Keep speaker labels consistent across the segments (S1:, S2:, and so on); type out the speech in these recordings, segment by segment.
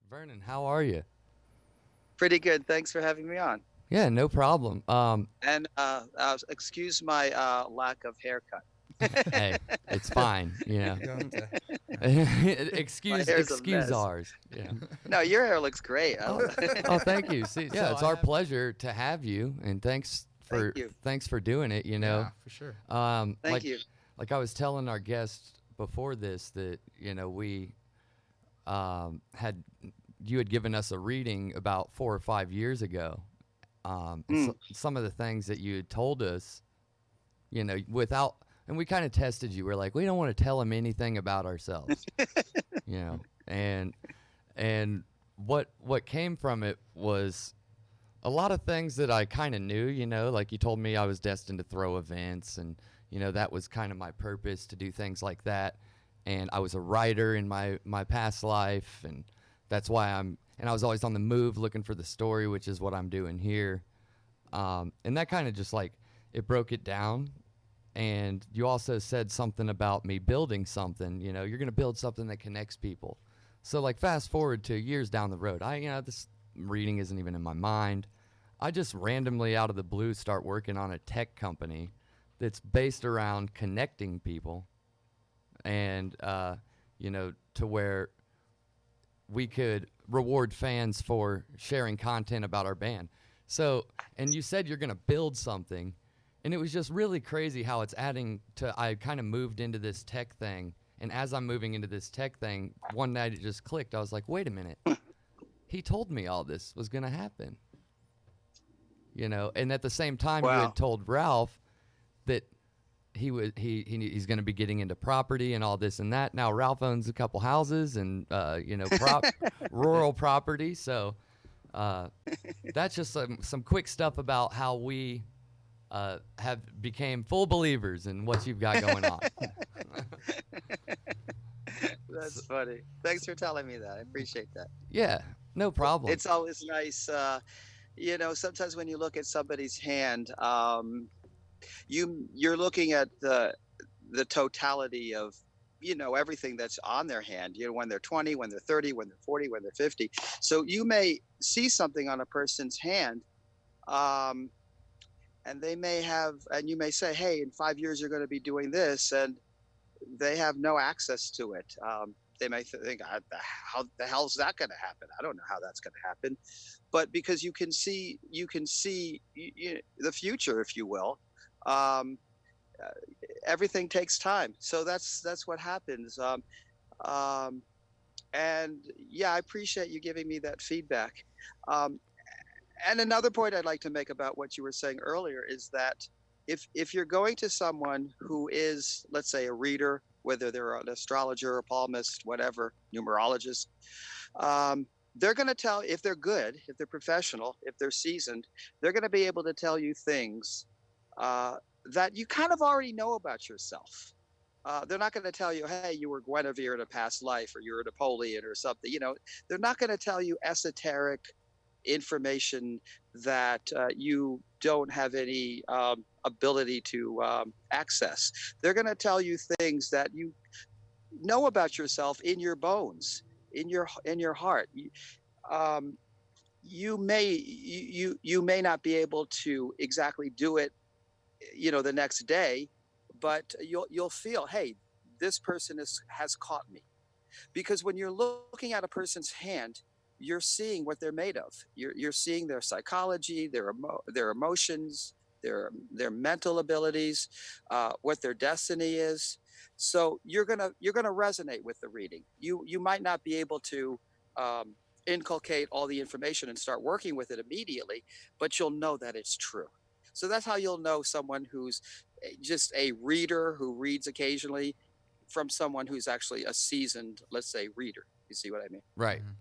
S1: Vernon, how are you?
S2: Pretty good. Thanks for having me on.
S1: Yeah, no problem.
S2: And excuse my lack of haircut.
S1: Hey, it's fine.
S3: You don't have to.
S2: My
S1: excuse
S2: hair's a
S1: excuse
S2: mess.
S1: ours. Yeah.
S2: No, your hair looks great.
S1: Oh, oh, thank you. See,
S3: So
S1: yeah, it's
S3: I
S1: our
S3: have.
S1: pleasure to have you, and
S2: Thank you.
S1: thanks for doing it.
S3: Yeah, for sure.
S1: Um,
S2: Thank
S1: like
S2: you.
S1: like I was telling our guest before this that we had you had given us a reading about 4 or 5 years ago. And
S2: Mm.
S1: so, some of the things that you had told us, without, and we kind of tested you. We're like, we don't want to tell him anything about ourselves, and what came from it was a lot of things that I kind of knew. Like you told me I was destined to throw events, and that was kind of my purpose to do things like that. And I was a writer in my past life, and that's why and I was always on the move looking for the story, which is what I'm doing here. And that kind of just like it broke it down. And you also said something about me building something. You're going to build something that connects people. So like fast forward to years down the road, this reading isn't even in my mind. I just randomly out of the blue start working on a tech company that's based around connecting people, and to where we could reward fans for sharing content about our band. So, and you said you're going to build something, and it was just really crazy how it's adding to. I kind of moved into this tech thing, and as I'm moving into this tech thing, one night it just clicked. I was like, wait a minute. He told me all this was going to happen. And at the same time you
S2: Wow.
S1: had told Ralph that he's going to be getting into property and all this and that. Now Ralph owns a couple houses and rural property. So that's just some quick stuff about how we have became full believers in what you've got going on.
S2: That's
S1: So,
S2: funny. Thanks for telling me that. I appreciate that.
S1: yeah, no problem.
S2: It's always nice. Sometimes when you look at somebody's hand, you're looking at the totality of everything that's on their hand, when they're 20, when they're 30, when they're 40, when they're 50. So you may see something on a person's hand, um, and you may say, hey, in 5 years you're going to be doing this, and they have no access to it. They may think, how the hell's that going to happen? I don't know how that's going to happen. But because you can see the future, if you will. um, uh, Everything takes time, so that's what happens. Um, and yeah, I appreciate you giving me that feedback. um, and another point I'd like to make about what you were saying earlier is that if you're going to someone who is, let's say, a reader, whether they're an astrologer, a palmist, whatever, numerologist, um, they're going to tell, if they're good, if they're professional, if they're seasoned, they're going to be able to tell you things uh, that you kind of already know about yourself. They're not going to tell you, hey, you were Guinevere in a past life, or you're a Napoleon or something. They're not going to tell you esoteric information that you don't have any ability to access. They're going to tell you things that you know about yourself in your bones, in your heart. Um, you may not be able to exactly do it, the next day, but you'll feel, hey, this person has caught me. Because when you're looking at a person's hand, you're seeing what they're made of. You're seeing their psychology, their emotions, their mental abilities, what their destiny is. So you're gonna resonate with the reading. You might not be able to um, inculcate all the information and start working with it immediately, but you'll know that it's true. So that's how you'll know someone who's just a reader who reads occasionally from someone who's actually a seasoned, let's say, reader. You see what I mean?
S1: Right.
S3: Mhm.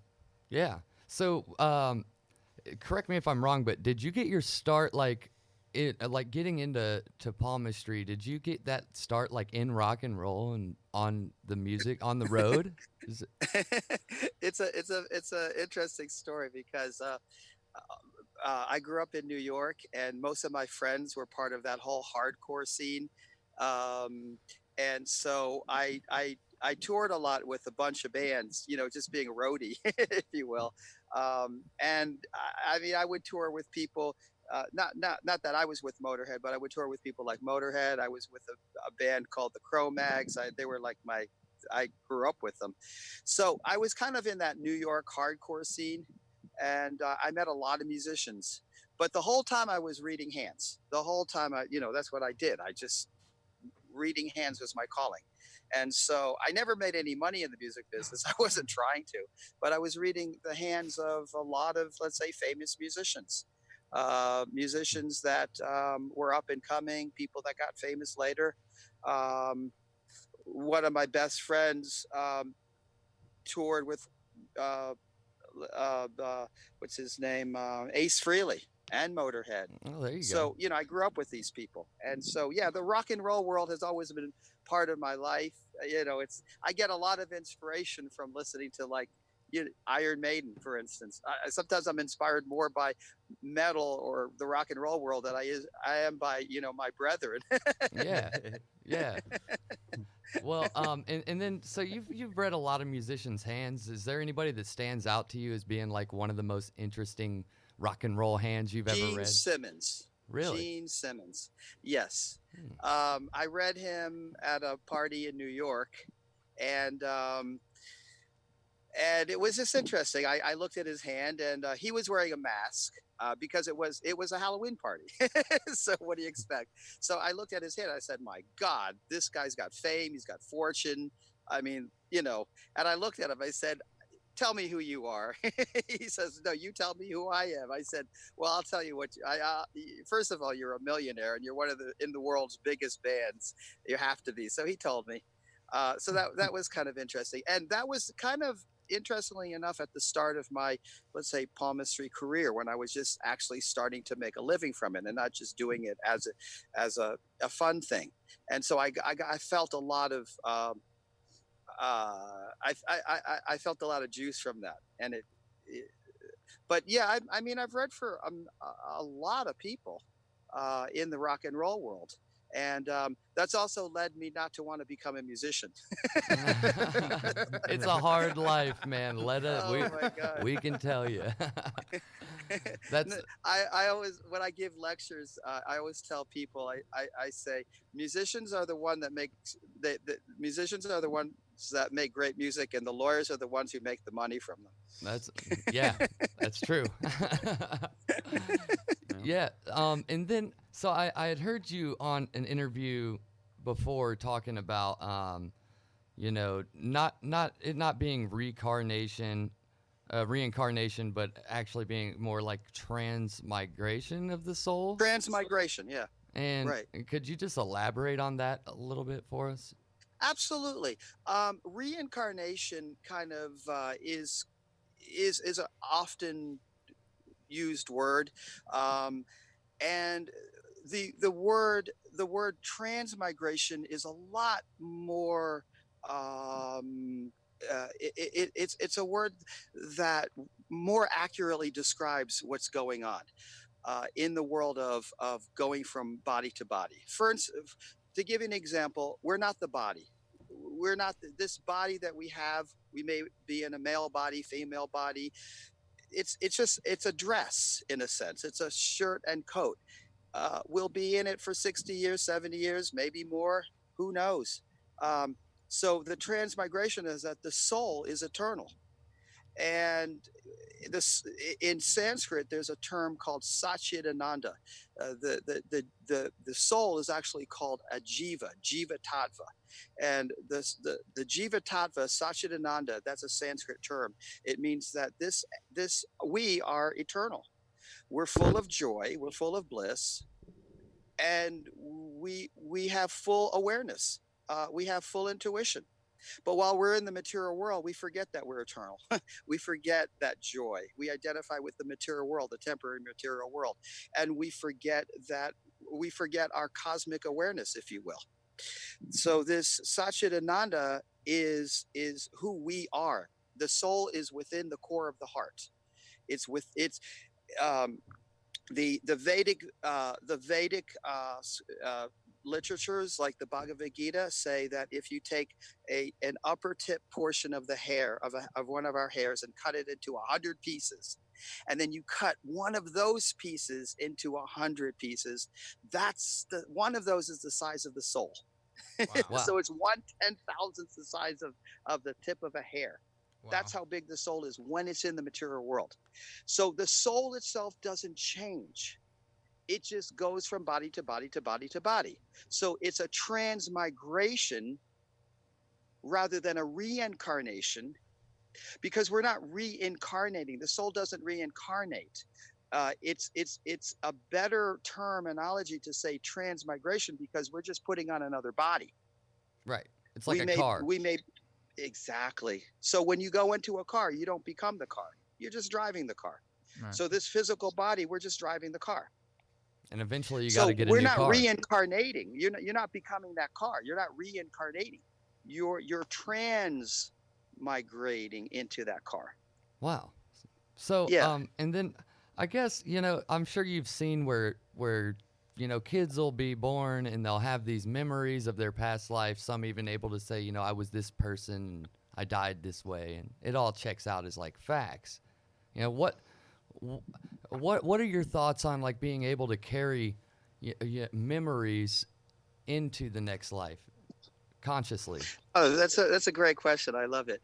S1: Yeah. So, correct me if I'm wrong, but did you get your start like getting into palmistry? Did you get that start like in rock and roll and on the music on the road? Is it,
S2: It's a interesting story because I grew up in New York, and most of my friends were part of that whole hardcore scene. Um, and so I I toured a lot with a bunch of bands, just being a roadie, if you will. And I mean, I would tour with people. Not that I was with Motorhead, but I would tour with people like Motorhead. I was with a band called the Cro-Mags. They were like I grew up with them. So I was kind of in that New York hardcore scene, and I met a lot of musicians. But the whole time I was reading hands. The whole time that's what I did. Reading hands was my calling. And so I never made any money in the music business. I wasn't trying to, but I was reading the hands of a lot of, let's say, famous musicians, musicians that were up and coming, people that got famous later. One of my best friends toured with uh, what's his name, Ace Frehley and Motorhead.
S1: Oh, there you
S2: So,
S1: go.
S2: I grew up with these people. And so, yeah, the rock and roll world has always been part of my life. I get a lot of inspiration from listening to like Iron Maiden, for instance. Sometimes I'm inspired more by metal or the rock and roll world than I am by, my brethren.
S1: Yeah, yeah. Well, and then so you've read a lot of musicians' hands. Is there anybody that stands out to you as being like one of the most interesting rock and roll hands you've ever
S2: Gene
S1: read?
S2: Simmons.
S1: Really?
S2: Gene Simmons. Yes.
S1: Hmm.
S2: I read him at a party in New York, and it was just interesting. I looked at his hand, and he was wearing a mask because it was a Halloween party. So what do you expect? So I looked at his hand. I said, "My God, this guy's got fame. He's got fortune. I mean, And I looked at him. I said, tell me who you are." He says, "No, you tell me who I am." I said, "Well, I'll tell you what. First of all, you're a millionaire, and you're one of in the world's biggest bands. You have to be." So he told me. So that was kind of interesting, and that was kind of interestingly enough at the start of my, let's say, palmistry career, when I was just actually starting to make a living from it and not just doing it as a fun thing. And so I felt a lot of I felt a lot of juice from that, and but yeah, I mean, I've read for a lot of people in the rock and roll world, and that's also led me not to want to become a musician.
S1: It's a hard life, man. Let it.
S2: Oh my God.
S1: We can tell you. That's
S2: I always, when I give lectures, I always tell people, I say musicians are the one that make the musicians are the ones that make great music, and the lawyers are the ones who make the money from them.
S1: that's yeah, that's true. Yeah. And then so I had heard you on an interview before talking about not it not being reincarnation, but actually being more like transmigration of the soul.
S2: Transmigration, yeah,
S1: And
S2: right.
S1: could you just elaborate on that a little bit for us?
S2: Absolutely. Reincarnation kind of is a often used word, um, and the word transmigration is a lot more. It's a word that more accurately describes what's going on in the world of going from body to body. For instance, to give you an example, we're not the body. We're not this body that we have. We may be in a male body, female body. It's a dress in a sense. It's a shirt and coat. We'll be in it for 60 years, 70 years, maybe more. Who knows? Um, so the transmigration is that the soul is eternal, and this in Sanskrit, there's a term called Satchidananda. The soul is actually called a jiva tattva, and the jiva tattva, Satchidananda, that's a Sanskrit term. It means that this we are eternal. We're full of joy. We're full of bliss, and we have full awareness. We have full intuition. But while we're in the material world, we forget that we're eternal. We forget that joy. We identify with the material world, the temporary material world, and we forget our cosmic awareness, if you will. So this Satchidananda is who we are. The soul is within the core of the heart. It's um, the Vedic literatures like the Bhagavad Gita say that if you take an upper tip portion of the hair of one of our hairs and cut it into 100 pieces, and then you cut one of those pieces into 100 pieces, that's the one of those is the size of the soul.
S3: Wow.
S1: Wow.
S2: So it's 1/10,000th the size of the tip of a hair.
S3: Wow.
S2: That's how big the soul is when it's in the material world. So the soul itself doesn't change. It just goes from body to body to body to body. So it's a transmigration rather than a reincarnation, because we're not reincarnating. The soul doesn't reincarnate. It's a better terminology to say transmigration, because we're just putting on another body.
S1: Right. It's like a car.
S2: Exactly. So when you go into a car, you don't become the car. You're just driving the car.
S3: Right.
S2: So this physical body, we're just driving the car.
S1: And eventually you got to get a
S2: we're
S1: new
S2: not
S1: car.
S2: reincarnating. You're not becoming that car. You're not reincarnating. You're transmigrating into that car.
S1: Wow. So,
S2: Yeah.
S1: and then I guess, I'm sure you've seen where, kids will be born and they'll have these memories of their past life. Some even able to say, I was this person, and I died this way, and it all checks out as like facts. What are your thoughts on like being able to carry memories into the next life consciously?
S2: Oh, that's a great question. I love it.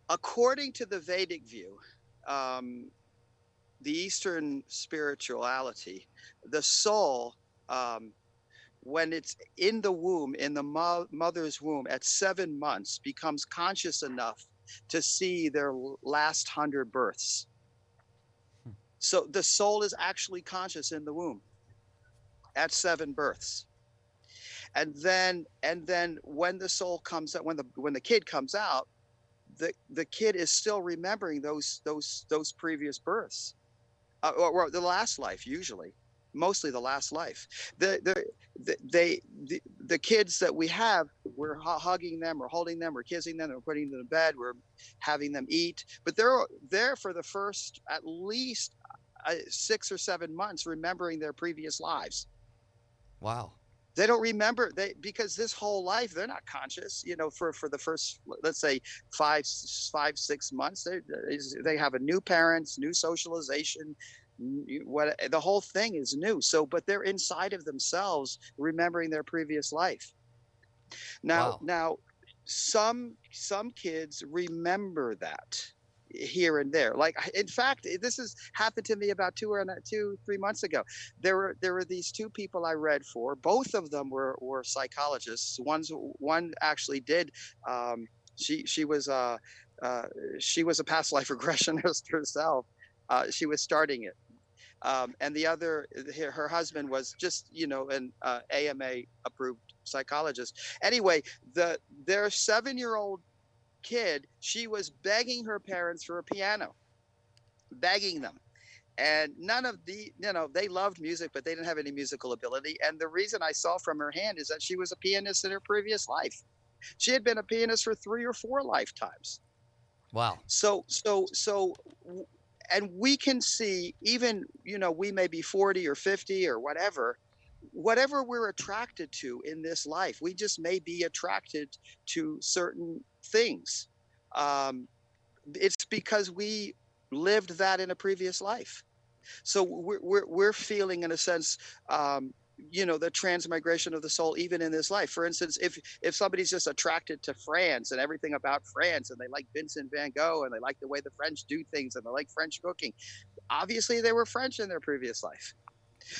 S2: According to the Vedic view, the Eastern spirituality, the soul, when it's in the womb, in the mother's womb at 7 months, becomes conscious enough to see their last 100 births. So the soul is actually conscious in the womb at 7 births. And then when the soul comes out, when the kid comes out, the kid is still remembering those previous births, or the last life, usually, mostly the last life. The kids that we have, we're hugging them, we're holding them, we're kissing them, we're putting them to bed, we're having them eat, but they're there for the first at least 6 or 7 months, remembering their previous lives.
S1: Wow.
S2: They don't remember, because this whole life they're not conscious. For the first, let's say 5-6 months, they have a new parents, new socialization, the whole thing is new. So, but they're inside of themselves, remembering their previous life. Now, some kids remember that here and there. Like, in fact, this has happened to me about 2-3 months ago. There were these 2 people I read for. Both of them were psychologists. One actually did. She was a past life regressionist herself. She was starting it. And the other, her husband was just, an AMA approved psychologist. Anyway, their 7-year-old kid, she was begging her parents for a piano, begging them. And none of they loved music, but they didn't have any musical ability. And the reason I saw from her hand is that she was a pianist in her previous life. She had been a pianist for 3 or 4 lifetimes.
S1: Wow.
S2: So, and we can see, even, we may be 40 or 50 or whatever we're attracted to in this life. We just may be attracted to certain things. It's because we lived that in a previous life. So we're feeling, in a sense, the transmigration of the soul even in this life. For instance, if somebody's just attracted to France and everything about France, and they like Vincent van Gogh, and they like the way the French do things, and they like French cooking, obviously they were French in their previous life.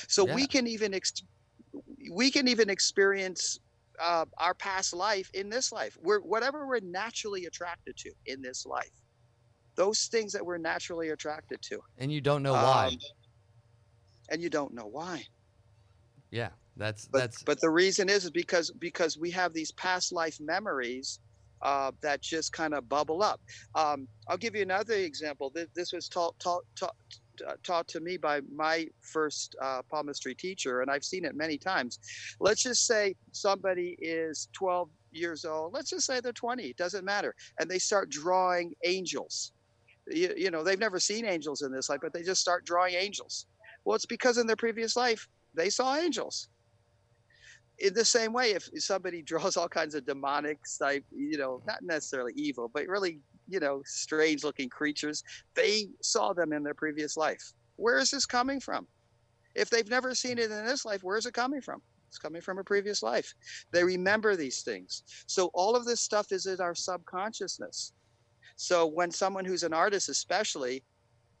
S2: So we can even experience our past life in this life. Whatever we're naturally attracted to in this life, those things that we're naturally attracted to,
S1: and you don't know why.
S2: And you don't know why.
S1: Yeah, that's.
S2: But the reason is because we have these past life memories that just kind of bubble up. I'll give you another example. This was taught to me by my first palmistry teacher, and I've seen it many times. Let's just say somebody is 12 years old. Let's just say they're 20. It doesn't matter. And they start drawing angels. They've never seen angels in this life, but they just start drawing angels. Well, it's because in their previous life, they saw angels. in the same way, if somebody draws all kinds of demonic type, not necessarily evil, but really, strange looking creatures, they saw them in their previous life. Where is this coming from? If they've never seen it in this life, where is it coming from? It's coming from a previous life. They remember these things. So all of this stuff is in our subconsciousness. So when someone who's an artist, especially,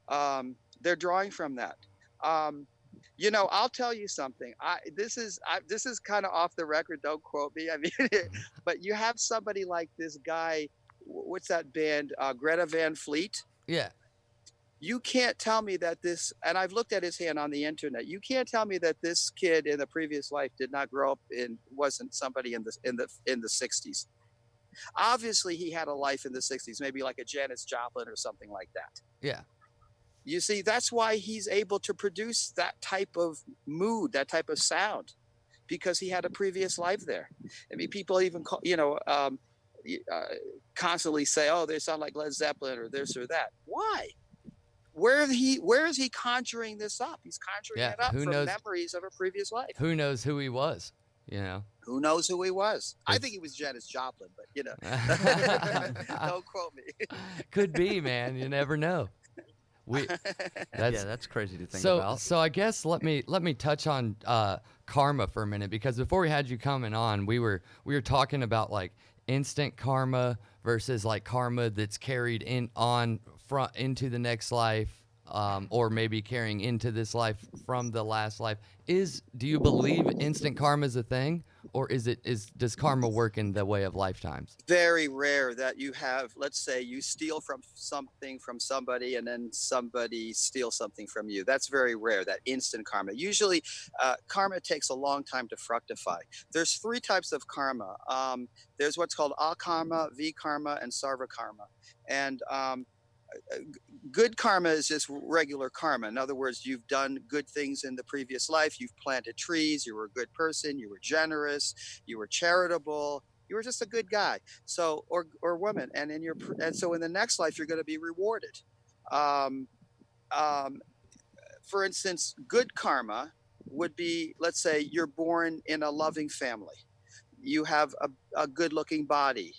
S2: they're drawing from that. Um, I'll tell you something. This is kind of off the record. Don't quote me. I mean, but you have somebody like this guy. What's that band? Greta Van Fleet.
S1: Yeah.
S2: You can't tell me that this. And I've looked at his hand on the internet. You can't tell me that this kid in the previous life did not grow up in wasn't somebody in the 60s. Obviously, he had a life in the 60s, maybe like a Janis Joplin or something like that.
S1: Yeah.
S2: You see, that's why he's able to produce that type of mood, that type of sound, because he had a previous life there. I mean, people even call, constantly say, "Oh, they sound like Led Zeppelin or this or that." Why? Where is he conjuring this up? He's conjuring it up from memories of a previous life.
S1: Who knows who he was?
S2: Who knows who he was? I think he was Janis Joplin, but don't quote me.
S1: Could be, man. You never know.
S3: That's crazy to think about.
S1: So I guess let me touch on karma for a minute, because before we had you coming on, we were talking about like instant karma versus like karma that's carried into the next life, or maybe carrying into this life from the last life. Do you believe instant karma is a thing, or does karma work in the way of lifetimes?
S2: Very rare that you have, let's say you steal something from somebody and then somebody steals something from you. That's very rare, that instant karma. Usually karma takes a long time to fructify. There's three types of karma. There's what's called akarma, vikarma, and sarva karma. And good karma is just regular karma. In other words, you've done good things in the previous life. You've planted trees. You were a good person. You were generous. You were charitable. You were just a good guy. So, or woman. And so in the next life, you're going to be rewarded. For instance, good karma would be, let's say you're born in a loving family. You have a good looking body.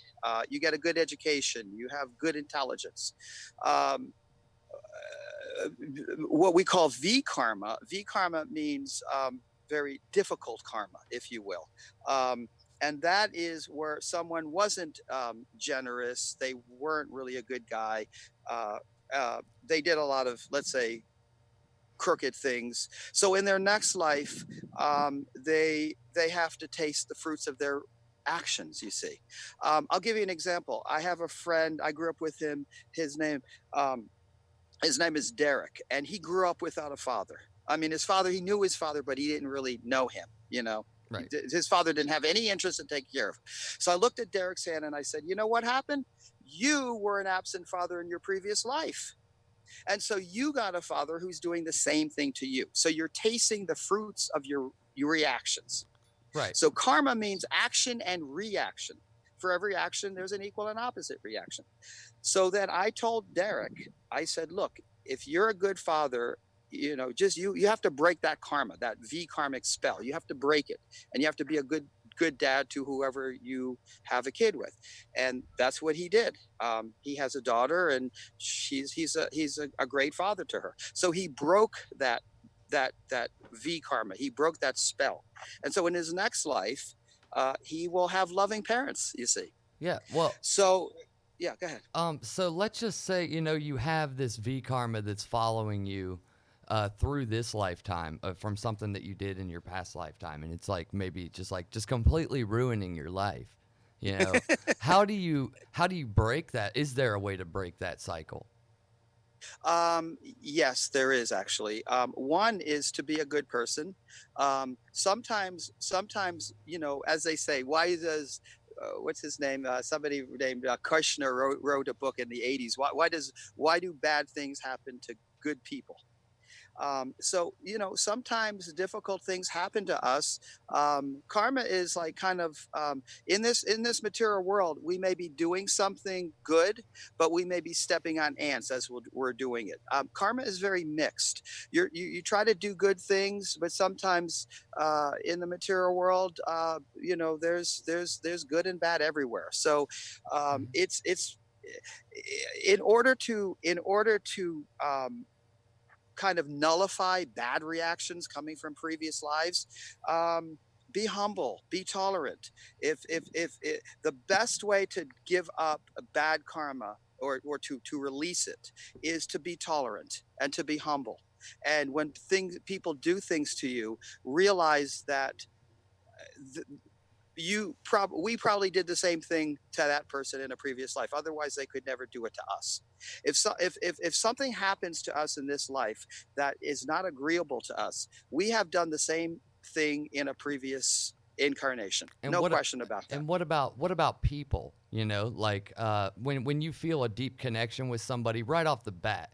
S2: You get a good education. You have good intelligence. What we call V karma. V karma means very difficult karma, if you will. And that is where someone wasn't generous. They weren't really a good guy. They did a lot of, let's say, crooked things. So in their next life, they have to taste the fruits of their actions, you see. I'll give you an example. I have a friend, I grew up with him. His name is Derek, and he grew up without a father. I mean, he knew his father, but he didn't really know him,
S1: Right.
S2: His father didn't have any interest in taking care of him. So I looked at Derek's hand and I said, you know what happened? You were an absent father in your previous life. And so you got a father who's doing the same thing to you. So you're tasting the fruits of your reactions.
S1: Right.
S2: So karma means action and reaction. For every action, there's an equal and opposite reaction. So then I told Derek, I said, look, if you're a good father, you have to break that karma, that V karmic spell. You have to break it. And you have to be a good dad to whoever you have a kid with. And that's what he did. He has a daughter, and he's a great father to her. So he broke that V karma. He broke that spell. And so in his next life, he will have loving parents, you see.
S1: Yeah. Well,
S2: so yeah, go ahead.
S1: So let's just say, you have this V karma that's following you through this lifetime from something that you did in your past lifetime, and it's like maybe just completely ruining your life. How do you break that? Is there a way to break that cycle?
S2: Yes, there is actually. One is to be a good person. Sometimes, as they say, why does what's his name? Somebody named Kushner wrote a book in the 80s. Why do bad things happen to good people? So, sometimes difficult things happen to us. Karma is like kind of in this material world, we may be doing something good, but we may be stepping on ants as we're doing it. Karma is very mixed. You try to do good things, but sometimes in the material world, there's good and bad everywhere. So it's in order to kind of nullify bad reactions coming from previous lives. Be humble, be tolerant. If the best way to give up a bad karma, or to release it, is to be tolerant and to be humble. And when people do things to you, realize that th- we probably did the same thing to that person in a previous life. Otherwise, they could never do it to us. If something happens to us in this life that is not agreeable to us, we have done the same thing in a previous incarnation.
S1: And
S2: No question about that.
S1: what about people? Like when you feel a deep connection with somebody right off the bat,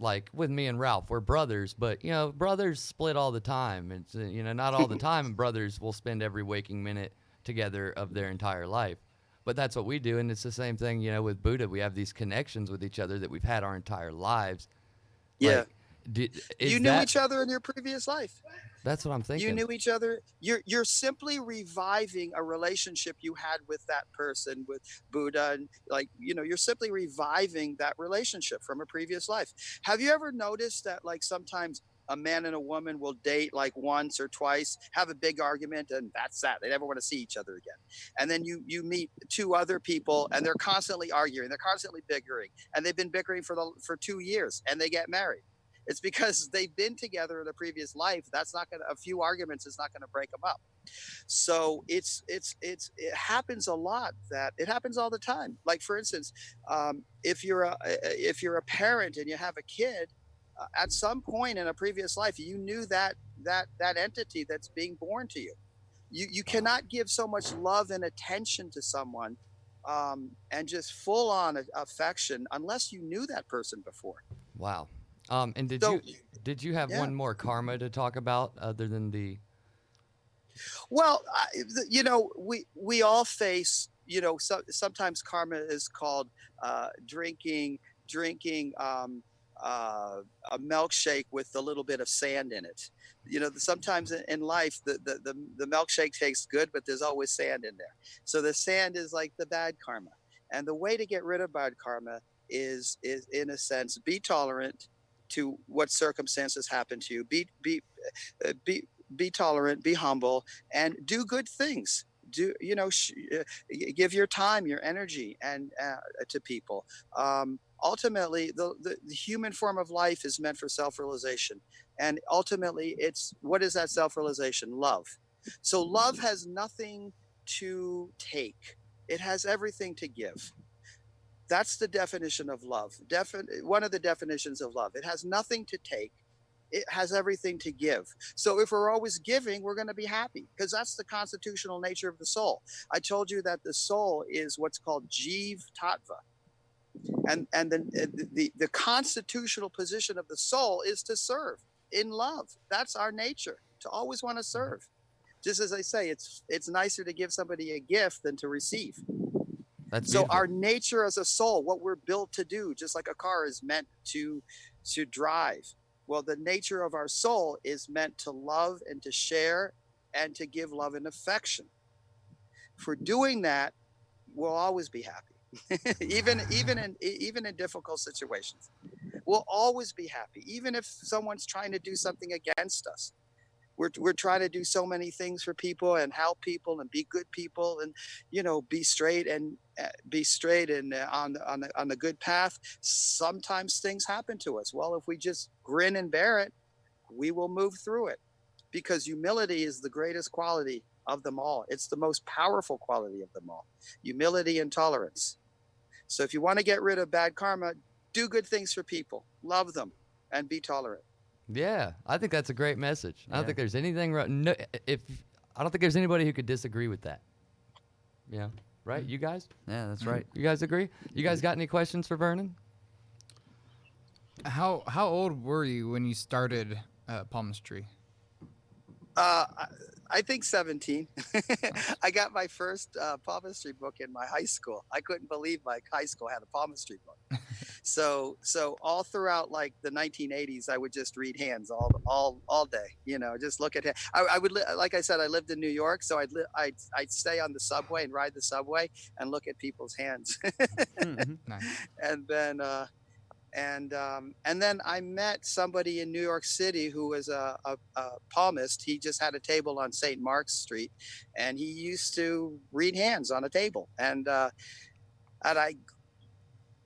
S1: like with me and Ralph, we're brothers, but brothers split all the time. It's not all the time, and brothers will spend every waking minute together of their entire life. But that's what we do, and it's the same thing, with Buddha. We have these connections with each other that we've had our entire lives.
S2: Yeah.
S1: Like,
S2: You
S1: is
S2: knew
S1: that?
S2: each other in your previous life.
S1: That's what I'm
S2: You
S1: thinking.
S2: knew each other. You're simply reviving a relationship you had with that person, with Buddha, and like you're simply reviving that relationship from a previous life. Have you ever noticed that like sometimes a man and a woman will date like once or twice, have a big argument, and that's that. They never want to see each other again. And then you meet two other people, and they're constantly arguing, they're constantly bickering, and they've been bickering for 2 years, and they get married. It's because they've been together in a previous life. That's not gonna A few arguments is not gonna break them up. So it happens a lot. That it happens all the time. Like for instance, if you're a parent and you have a kid, at some point in a previous life, you knew that entity that's being born to you. You
S1: Wow.
S2: cannot give so much love and attention to someone, and just full on affection, unless you knew that person before.
S1: Wow. And did
S2: So
S1: you have
S2: yeah.
S1: one more karma to talk about other than the?
S2: Well, we all face, sometimes karma is called drinking a milkshake with a little bit of sand in it. Sometimes in life the milkshake tastes good, but there's always sand in there. So the sand is like the bad karma, and the way to get rid of bad karma is in a sense be tolerant to what circumstances happen to you. Be tolerant, be humble, and do good things. Give your time, your energy, and to people. Ultimately, the human form of life is meant for self-realization, and ultimately, it's what is that self-realization? Love. So love has nothing to take; it has everything to give. That's the definition of love. One of the definitions of love. It has nothing to take, it has everything to give. So if we're always giving, we're going to be happy, because that's the constitutional nature of the soul. I told you that the soul is what's called Jiv Tattva. And then the constitutional position of the soul is to serve in love. That's our nature, to always want to serve. Just as I say, it's nicer to give somebody a gift than to receive.
S1: That's
S2: So
S1: beautiful.
S2: our nature as a soul, what we're built to do, just like a car is meant to drive. Well, the nature of our soul is meant to love and to share and to give love and affection. For doing that, we'll always be happy. even in difficult situations. We'll always be happy, even if someone's trying to do something against us. We're trying to do so many things for people and help people and be good people, and be straight and on the good path. Sometimes things happen to us. Well, if we just grin and bear it, we will move through it, because humility is the greatest quality of them all. It's the most powerful quality of them all. Humility and tolerance. So if you want to get rid of bad karma, do good things for people, love them, and be tolerant.
S1: Yeah, I think that's a great message. I don't
S3: Yeah.
S1: think there's anything wrong. No, if I don't think there's anybody who could disagree with that. Yeah, right. You guys,
S3: Yeah, that's right.
S1: you guys agree? You guys got any questions for Vernon?
S3: How old were you when you started palmistry?
S2: Uh, I I think 17.
S3: Nice.
S2: I got my first palmistry book in my high school. I couldn't believe my high school had a palmistry book. So all throughout like the 1980s, I would just read hands all day. Just look at it. I would like I said, I lived in New York, so I'd stay on the subway and ride the subway and look at people's hands,
S3: Mm-hmm. Nice.
S2: and then I met somebody in New York City who was a palmist. He just had a table on St. Mark's Street, and he used to read hands on a table. And I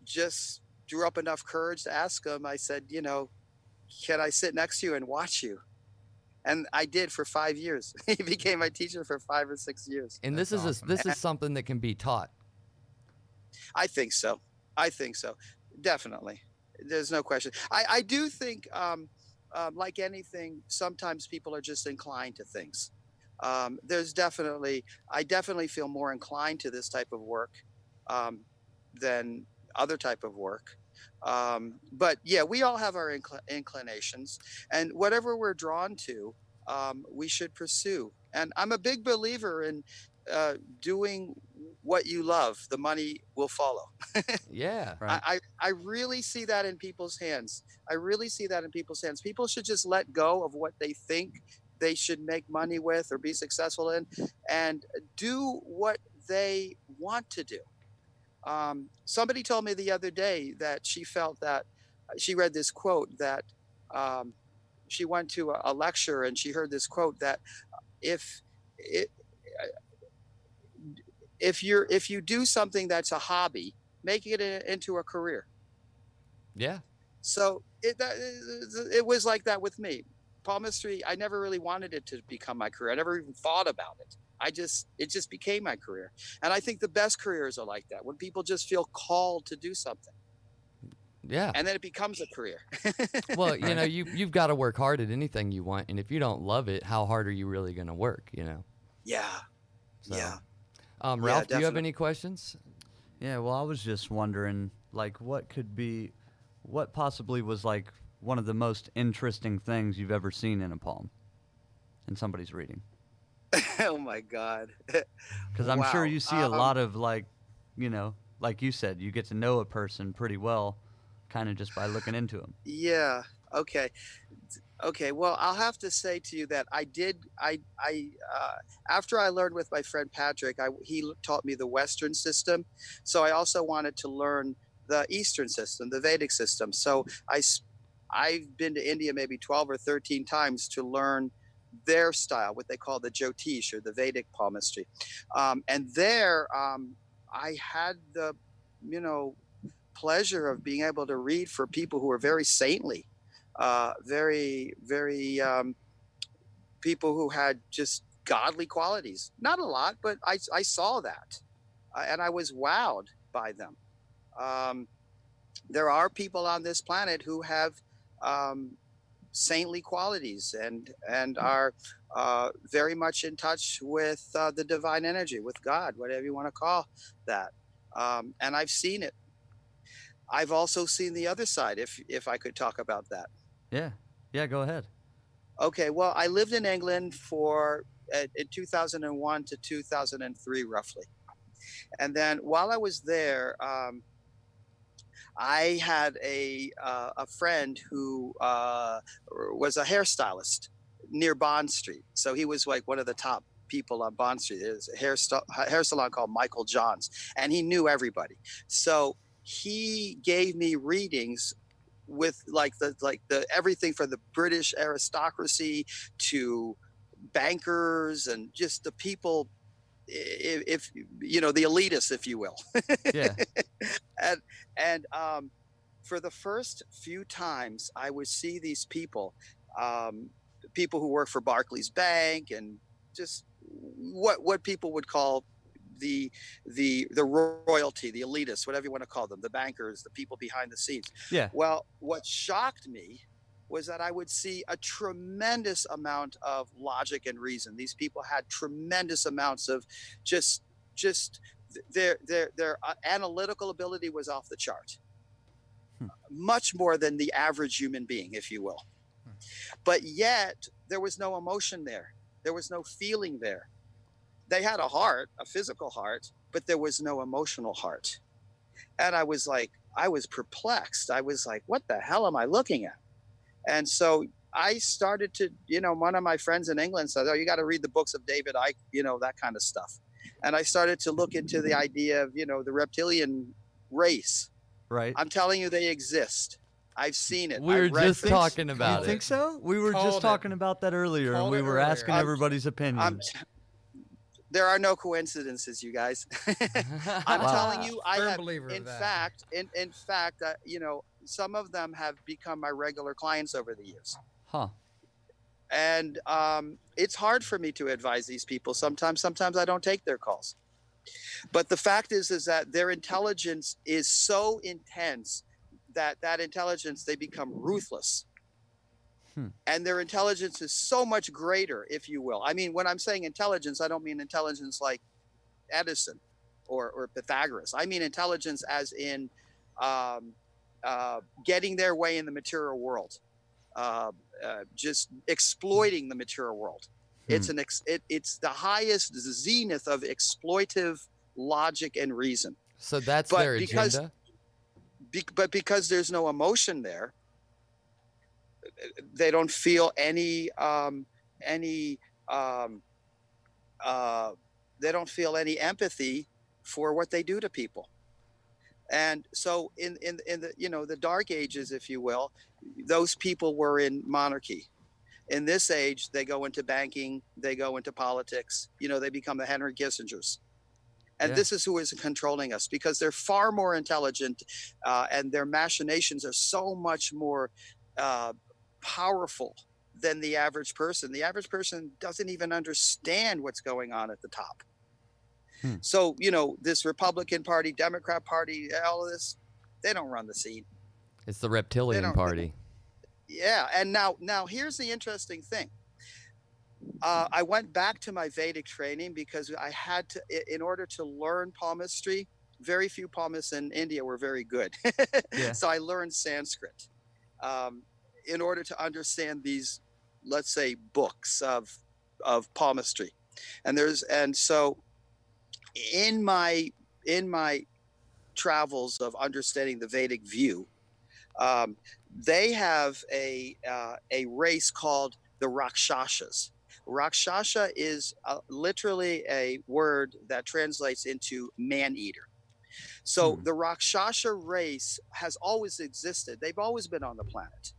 S2: just drew up enough courage to ask him. I said, can I sit next to you and watch you? And I did for 5 years. He became my teacher for 5 or 6 years.
S1: And
S3: That's awesome.
S1: this is something that can be taught.
S2: I think so. I think so. Definitely. There's no question. I do think, like anything, sometimes people are just inclined to things. I definitely feel more inclined to this type of work um, than other type of work. But yeah, we all have our inclinations, and whatever we're drawn to, we should pursue. And I'm a big believer in doing what you love. The money will follow.
S1: Yeah.
S3: Right.
S2: I really see that in people's hands. I really see that in people's hands. People should just let go of what they think they should make money with or be successful in, and do what they want to do. Somebody told me the other day that she felt that she read this quote that um, she went to a lecture and she heard this quote that if it, if you do something that's a hobby, make it into a career.
S1: Yeah.
S2: So it was like that with me. Palmistry, I never really wanted it to become my career. I never even thought about it. It just became my career. And I think the best careers are like that, when people just feel called to do something,
S1: Yeah.
S2: and then it becomes a career.
S1: Well,
S3: Right.
S1: you've got to work hard at anything you want, and if you don't love it, how hard are you really going to work,
S2: Yeah.
S1: So,
S2: Yeah. Yeah,
S1: Ralph, do you have
S2: definitely.
S1: any questions?
S4: Yeah, well, I was just wondering, like, what possibly was like one of the most interesting things you've ever seen in a palm, in somebody's reading?
S2: Oh my God.
S4: Because I'm sure
S2: Wow.
S4: you see a lot of like, like you said, you get to know a person pretty well, kind of just by looking into them.
S2: Yeah. Okay. Okay. Well, I'll have to say to you that after I learned with my friend Patrick, he taught me the Western system. So I also wanted to learn the Eastern system, the Vedic system. So I've been to India maybe 12 or 13 times to learn their style, what they call the Jyotish, or the Vedic palmistry. And there, I had the, you know, pleasure of being able to read for people who are very saintly, very people who had just godly qualities. Not a lot, but I saw that, and I was wowed by them. Um, there are people on this planet who have um, saintly qualities and are very much in touch with the divine energy, with God, whatever you want to call that. And I've seen it. I've also seen the other side, if I could talk about that.
S4: Yeah, yeah, go ahead.
S2: Okay, well, I lived in England for in 2001 to 2003, roughly. And then while I was there, I had a friend who was a hairstylist near Bond Street. So he was like one of the top people on Bond Street. There's a hair salon called Michael John's, and he knew everybody. So he gave me readings with like the everything from the British aristocracy to bankers and just the people, if you know, the elitists, if you will.
S4: Yeah,
S2: and and for the first few times I would see these people, um, people who work for Barclays Bank, and just what people would call the the royalty, the elitists, whatever you want to call them, the bankers, the people behind the scenes.
S4: yeah,
S2: Well, what shocked me was that I would see a tremendous amount of logic and reason. These people had tremendous amounts of just their analytical ability was off the chart. much more than the average human being, if you will. But yet there was no emotion there. There was no feeling there. They had a heart, a physical heart, but there was no emotional heart. And I was perplexed. I was like, what the hell am I looking at? And so I started to, one of my friends in England said, oh, you got to read the books of David Icke, that kind of stuff. And I started to look into the idea of, the reptilian race.
S4: Right.
S2: I'm telling you, they exist. I've seen it.
S1: We were just talking about
S4: You
S1: it.
S4: think so? We were
S3: Called
S4: just
S3: it.
S4: talking about that earlier, and
S3: Called
S4: we
S3: it
S4: were
S3: earlier.
S4: asking everybody's opinion.
S2: There are no coincidences, you guys. I'm
S4: Wow.
S2: telling you, I
S3: Firm
S2: have,
S3: believer of
S2: in
S3: that.
S2: fact, some of them have become my regular clients over the years.
S4: Huh.
S2: And it's hard for me to advise these people. Sometimes I don't take their calls. But the fact is that their intelligence is so intense that intelligence, they become ruthless. And their intelligence is so much greater, if you will. I mean, when I'm saying intelligence, I don't mean intelligence like Edison or Pythagoras. I mean intelligence as in getting their way in the material world, just exploiting the material world. It's the highest zenith of exploitive logic and reason.
S1: So that's their agenda?
S2: But because there's no emotion there, they don't feel any empathy for what they do to people. And so in the the dark ages, if you will, those people were in monarchy. In this age, they go into banking, they go into politics, they become the Henry Kissingers. And this is who is controlling us, because they're far more intelligent, and their machinations are so much more powerful than the average person. The average person doesn't even understand what's going on at the top. So, this Republican Party, Democrat Party, all of this, they don't run the scene.
S1: It's the Reptilian Party.
S2: Yeah. And now here's the interesting thing. I went back to my Vedic training because I had to, in order to learn palmistry. Very few palmists in India were very good. So I learned Sanskrit in order to understand these, let's say, books of palmistry. And so in my travels of understanding the Vedic view, they have a race called the Rakshasas. Rakshasa is literally a word that translates into man-eater. So the Rakshasa race has always existed. They've always been on the planet.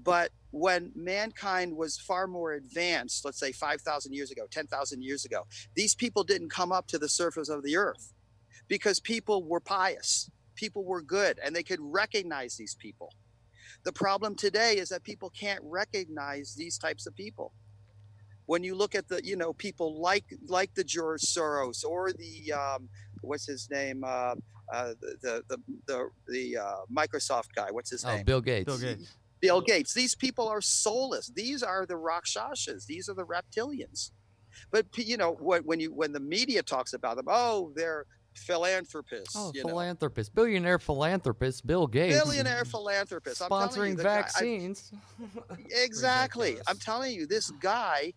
S2: But when mankind was far more advanced, let's say 5,000 years ago, 10,000 years ago, these people didn't come up to the surface of the earth because people were pious, people were good, and they could recognize these people. The problem today is that people can't recognize these types of people. When you look at the, people like the George Soros or the what's his name, the Microsoft guy, what's his name?
S1: Bill Gates.
S2: Bill Gates. These people are soulless. These are the Rakshasas. These are the reptilians. But when the media talks about them, they're philanthropists.
S1: Philanthropist, billionaire philanthropist, Bill Gates.
S2: Billionaire philanthropist.
S1: Sponsoring vaccines.
S2: Exactly.
S3: Ridiculous.
S2: I'm telling you, this guy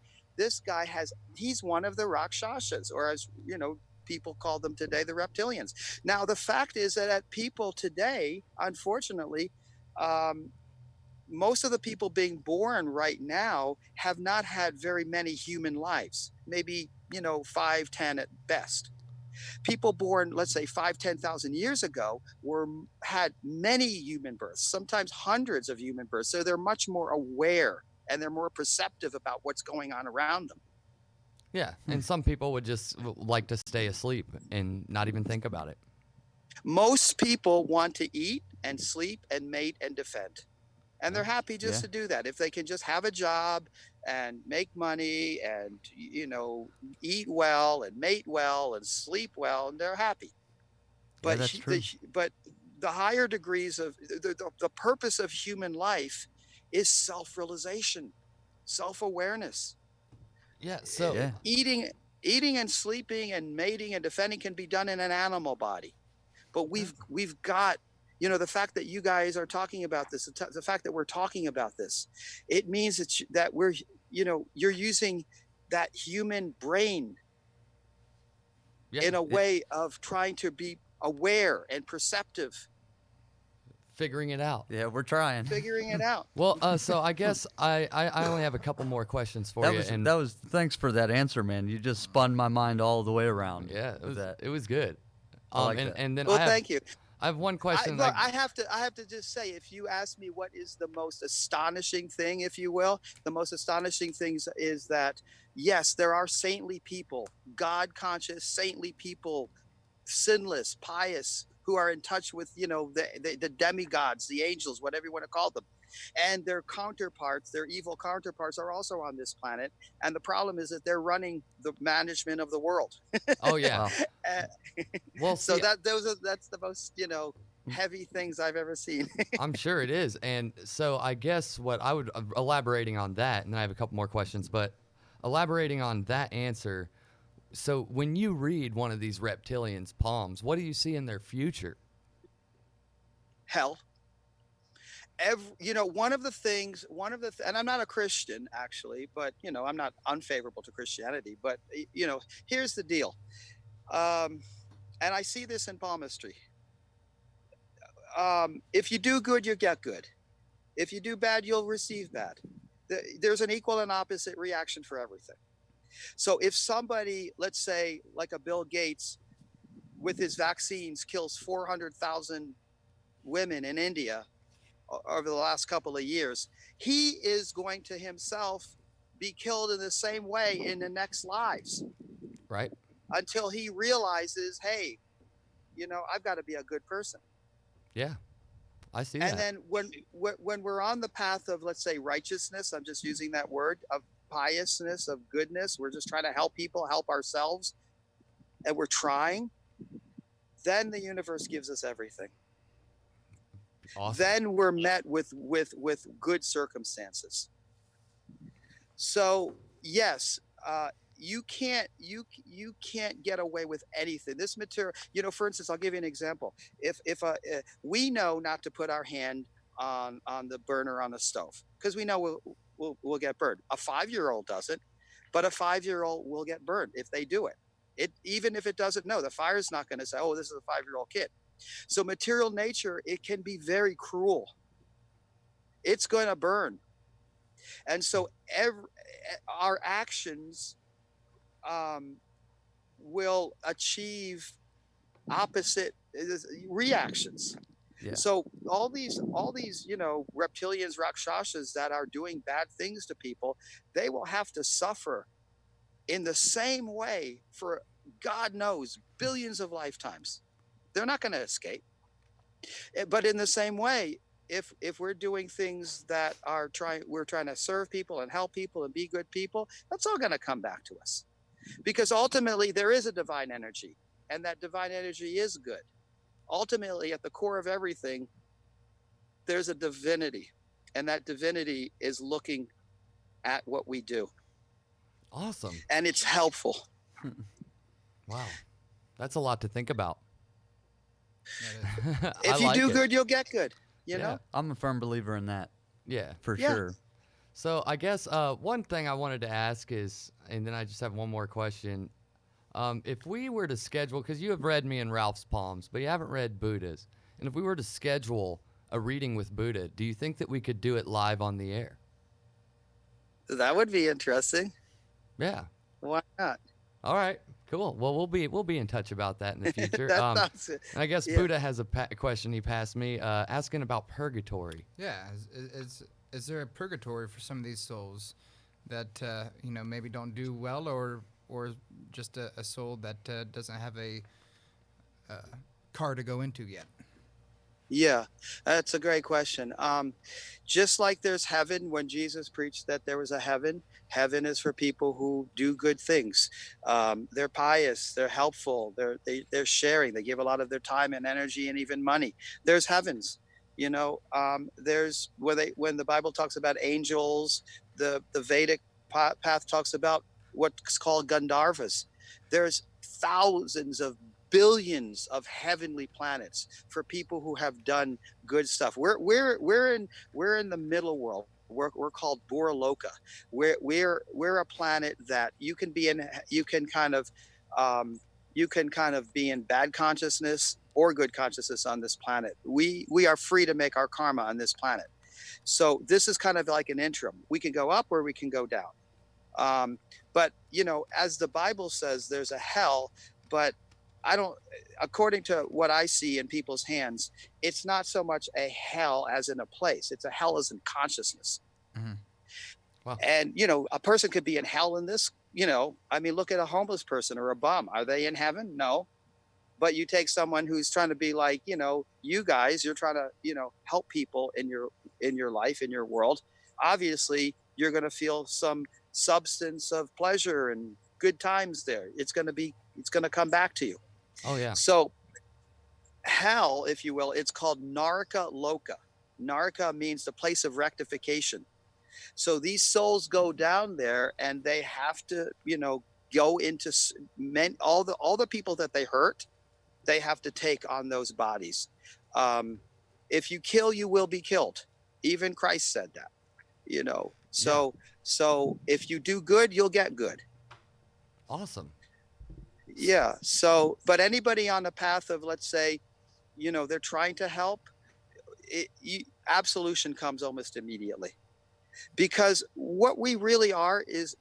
S2: he's one of the Rakshasas, or as people call them today, the reptilians. Now, the fact is that people today, unfortunately, most of the people being born right now have not had very many human lives, maybe 5, 10 at best. People born, let's say 5, 10,000 years ago had many human births, sometimes hundreds of human births. So they're much more aware and they're more perceptive about what's going on around them.
S1: Yeah, and some people would just like to stay asleep and not even think about it.
S2: Most people want to eat and sleep and mate and defend. And they're happy just to do that. If they can just have a job and make money and, eat well and mate well and sleep well, and they're happy. But,
S4: that's true.
S2: But the higher degrees of the purpose of human life is self-realization, self-awareness.
S1: Yeah. So
S2: Eating and sleeping and mating and defending can be done in an animal body. But we've got The fact that you guys are talking about this, the fact that we're talking about this, it means that we're, you're using that human brain
S1: Yeah.
S2: in a way of trying to be aware and perceptive,
S1: Figuring it out.
S4: Yeah, we're trying.
S2: figuring it out.
S1: Well, so I guess I only have a couple more questions for you. And
S4: That was thanks for that answer, man. You just spun my mind all the way around.
S1: yeah,
S4: with that.
S1: it was good.
S4: I like
S1: and,
S4: that.
S1: and then
S2: Well,
S1: I have,
S2: thank you.
S1: I have one question.
S2: Look, I have to just say, if you ask me what is the most astonishing thing, if you will, the most astonishing things is that, yes, there are saintly people, God conscious, saintly people, sinless, pious, who are in touch with, the demigods, the angels, whatever you want to call them. And their counterparts, their evil counterparts, are also on this planet. And the problem is that they're running the management of the world.
S1: oh yeah.
S4: Wow.
S2: Uh,
S1: Well,
S2: so
S1: see,
S2: that's the most, heavy things I've ever seen.
S1: I'm sure it is. And so I guess what I would elaborating on that, and then I have a couple more questions, but elaborating on that answer. So when you read one of these reptilians' palms, what do you see in their future?
S2: Hell. One of the and I'm not a Christian actually, but I'm not unfavorable to Christianity, but here's the deal. And I see this in palmistry. If you do good, you get good. If you do bad, you'll receive bad. There's an equal and opposite reaction for everything. So if somebody, let's say like a Bill Gates with his vaccines, kills 400,000 women in India over the last couple of years, he is going to himself be killed in the same way in the next lives,
S1: Right?
S2: until he realizes, hey, I've got to be a good person.
S1: Yeah. I see
S2: And
S1: that.
S2: then when we're on the path of, let's say, righteousness, I'm just using that word, of piousness, of goodness, we're just trying to help people, help ourselves, and we're trying, then the universe gives us everything.
S1: Awesome.
S2: Then we're met with good circumstances. So yes, you can't get away with anything. This material, for instance, I'll give you an example. If we know not to put our hand on the burner on the stove, because we know we'll get burned. A 5-year-old doesn't, but a 5-year-old will get burned if they do it. Even if it doesn't know, the fire's not going to say, oh, this is a 5-year-old kid. So material nature, it can be very cruel. It's going to burn. And so our actions will achieve opposite reactions.
S4: Yeah.
S2: So all these reptilians, rakshasas that are doing bad things to people, they will have to suffer in the same way for, God knows, billions of lifetimes. They're not going to escape. But in the same way, if we're doing things that we're trying to serve people and help people and be good people, that's all going to come back to us. Because ultimately there is a divine energy, and that divine energy is good. Ultimately, at the core of everything, there's a divinity, and that divinity is looking at what we do.
S1: Awesome.
S2: And it's helpful.
S1: Wow. That's a lot to think about.
S3: That is-
S2: If you do good, you'll get good. You
S1: Yeah.
S2: know?
S4: I'm a firm believer in that,
S1: Yeah.
S4: for
S2: Yeah.
S4: sure.
S1: So I guess one thing I wanted to ask is, and then I just have one more question. If we were to schedule, because you have read me and Ralph's palms, but you haven't read Buddha's, and if we were to schedule a reading with Buddha, do you think that we could do it live on the air?
S2: That would be interesting.
S1: Yeah.
S2: Why not?
S1: All right. Cool. Well, we'll be in touch about that in the future.
S2: That sounds good.
S1: And I guess
S2: Yeah.
S1: Buddha has a question he passed me, asking about purgatory.
S3: Yeah, is there a purgatory for some of these souls that maybe don't do well, or just a soul that doesn't have a car to go into yet?
S2: Yeah, that's a great question. Just like there's heaven, when Jesus preached that there was a heaven, heaven is for people who do good things. They're pious, they're helpful, they're sharing, they give a lot of their time and energy and even money. There's heavens, there's when the Bible talks about angels, the Vedic path talks about what's called Gandharvas. There's thousands of billions of heavenly planets for people who have done good stuff. We're in the middle world. We're called Buraloka. We're a planet that you can be in. You can kind of be in bad consciousness or good consciousness on this planet. We are free to make our karma on this planet. So this is kind of like an interim. We can go up or we can go down. But as the Bible says, there's a hell, but I don't, according to what I see in people's hands, it's not so much a hell as in a place. It's a hell as in consciousness.
S3: Mm-hmm.
S1: Wow.
S2: And, a person could be in hell in this, look at a homeless person or a bum. Are they in heaven? No. But you take someone who's trying to be like, you guys, you're trying to, help people in your life, in your world. Obviously, you're going to feel some substance of pleasure and good times there. It's going to come back to you.
S1: Oh yeah.
S2: So hell, if you will, it's called Naraka Loka. Naraka means the place of rectification. So these souls go down there and they have to, go into all the people that they hurt. They have to take on those bodies. If you kill, you will be killed. Even Christ said that, So if you do good, you'll get good.
S1: Awesome.
S2: Yeah. So, but anybody on the path of, let's say, they're trying to help, absolution comes almost immediately. Because what we really are is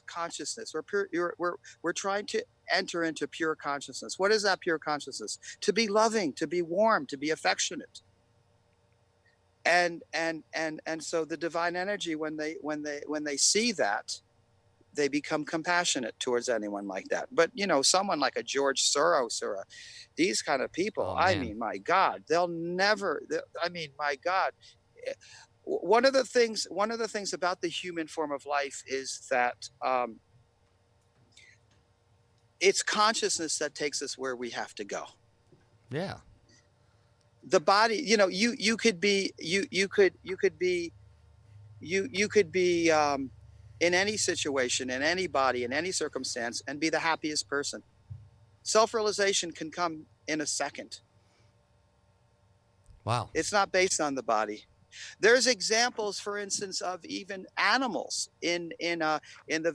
S2: consciousness. We're trying to enter into pure consciousness. What is that pure consciousness? To be loving, to be warm, to be affectionate. And so the divine energy, when they see that, they become compassionate towards anyone like that. But someone like a George Soros or these kind of people, my God, they'll never. My God. One of the things about the human form of life is that it's consciousness that takes us where we have to go.
S1: Yeah.
S2: The body, you could be in any situation, in any body, in any circumstance, and be the happiest person. Self-realization can come in a second.
S1: Wow.
S2: It's not based on the body. There's examples, for instance, of even animals in the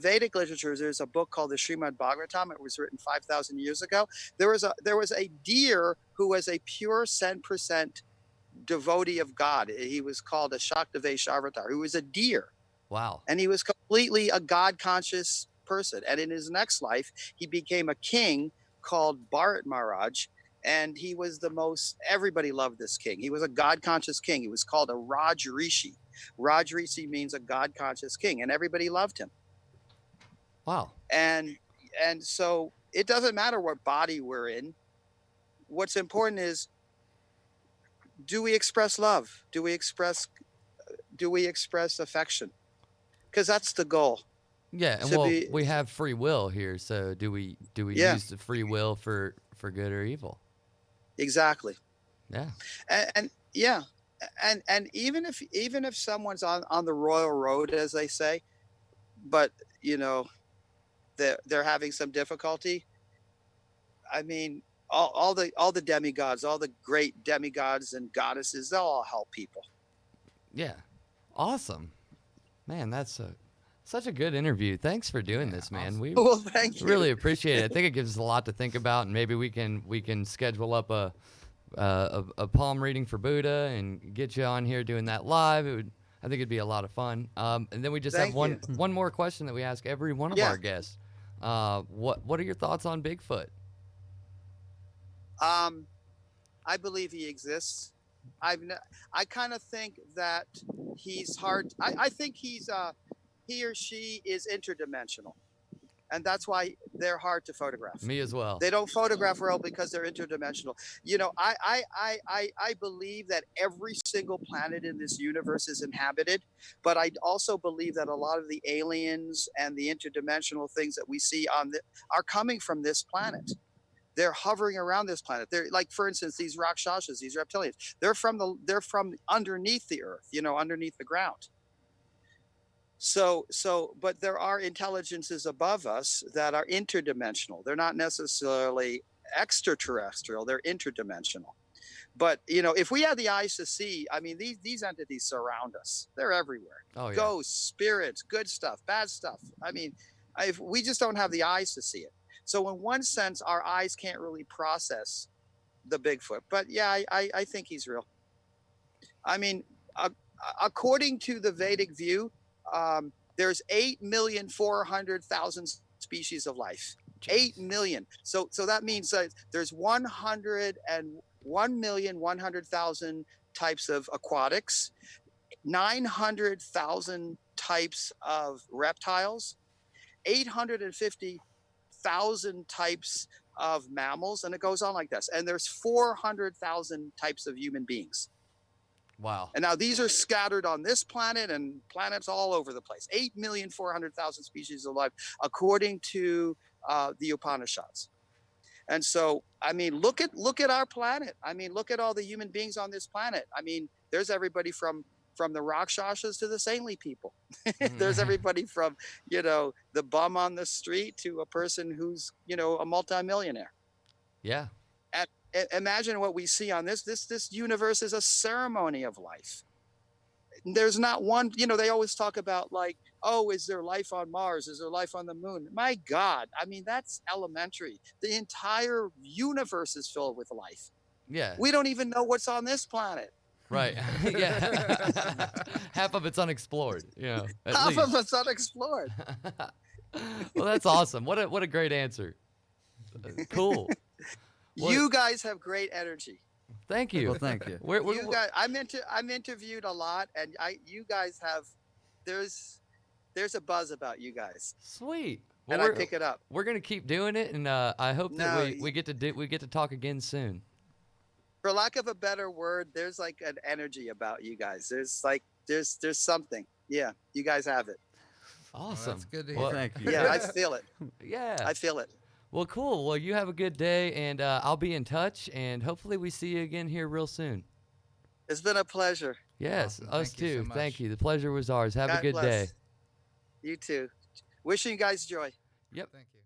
S2: Vedic literature. There's a book called the Srimad-Bhagavatam. It was written 5,000 years ago. There was a deer who was a pure 10% devotee of God. He was called a Shaktavesh avatar, who was a deer.
S1: Wow.
S2: And he was completely a God-conscious person. And in his next life, he became a king called Bharat Maharaj. And he was everybody loved this king. He was a God-conscious king. He was called a Raj Rishi. Raj Rishi means a God-conscious king, and everybody loved him.
S1: Wow.
S2: And so it doesn't matter what body we're in. What's important is, do we express love? Do we express affection? Because that's the goal.
S1: Yeah, and we have free will here, so do we use the free will for good or evil?
S2: Exactly.
S1: Yeah.
S2: And yeah. And even if someone's on the royal road, as they say, but they're having some difficulty. All the demigods, all the great demigods and goddesses, they'll all help people.
S1: Yeah. Awesome. Man, that's such a good interview. Thanks for doing this, man.
S2: Well, thank you.
S1: Really appreciate it. I think it gives us a lot to think about, and maybe we can schedule up a palm reading for Buddha and get you on here doing that live. I think it'd be a lot of fun. And then we just have one more question that we ask every one of our guests. What are your thoughts on Bigfoot?
S2: I believe he exists. I kind of think that he's hard. I think he or she is interdimensional, and that's why they're hard to photograph.
S1: Me as well.
S2: They don't photograph well because they're interdimensional. I believe that every single planet in this universe is inhabited, but I also believe that a lot of the aliens and the interdimensional things that we see are coming from this planet. They're hovering around this planet. They're like, for instance, these Rakshasas, these reptilians. They're from underneath the earth, underneath the ground. So, but there are intelligences above us that are interdimensional. They're not necessarily extraterrestrial, they're interdimensional. But if we had the eyes to see, I mean, these entities surround us. They're everywhere.
S1: Oh yeah.
S2: Ghosts, spirits, good stuff, bad stuff. I mean, if we just don't have the eyes to see it. So in one sense, our eyes can't really process the Bigfoot. But yeah, I think he's real. I mean, according to the Vedic view, there's 8,400,000 species of life. 8 million. So that means that there's 101,100,000 types of aquatics, 900,000 types of reptiles, 850,000 types of mammals, and it goes on like this. And there's 400,000 types of human beings.
S1: Wow.
S2: And now these are scattered on this planet and planets all over the place. 8,400,000 species of life, according to the Upanishads. And so, I mean, look at our planet. I mean, look at all the human beings on this planet. I mean, there's everybody from the Rakshasas to the saintly people. There's everybody from, the bum on the street to a person who's, a multimillionaire.
S1: Yeah.
S2: And imagine what we see on this universe is a ceremony of life. There's not one, they always talk about like, oh, is there life on Mars? Is there life on the moon? My God. I mean, that's elementary. The entire universe is filled with life.
S1: Yeah.
S2: We don't even know what's on this planet.
S1: Right. Yeah. Half of it's unexplored.
S2: Half of it's unexplored.
S1: Well, that's awesome. What a great answer. Cool.
S2: You guys have great energy.
S1: Thank you.
S4: Well, thank you.
S2: You guys, I'm interviewed a lot, and you guys have. There's a buzz about you guys.
S1: Sweet.
S2: Well, and I pick it up.
S1: We're gonna keep doing it, and I hope that we get to talk again soon.
S2: For lack of a better word, there's like an energy about you guys. There's something. Yeah, you guys have it.
S1: Awesome.
S3: Well, that's good to hear.
S1: Well,
S4: Thank you.
S2: Yeah, I feel it.
S1: Yeah.
S2: I feel it.
S1: Well, cool. Well, you have a good day, and I'll be in touch, and hopefully we see you again here real soon.
S2: It's been a pleasure.
S1: Yes,
S3: Awesome.
S1: us
S3: Thank you
S1: too.
S3: so much.
S1: Thank you. The pleasure was ours. Have
S2: God
S1: a good
S2: bless.
S1: day.
S2: You too. Wishing you guys joy.
S1: Yep.
S3: Thank you.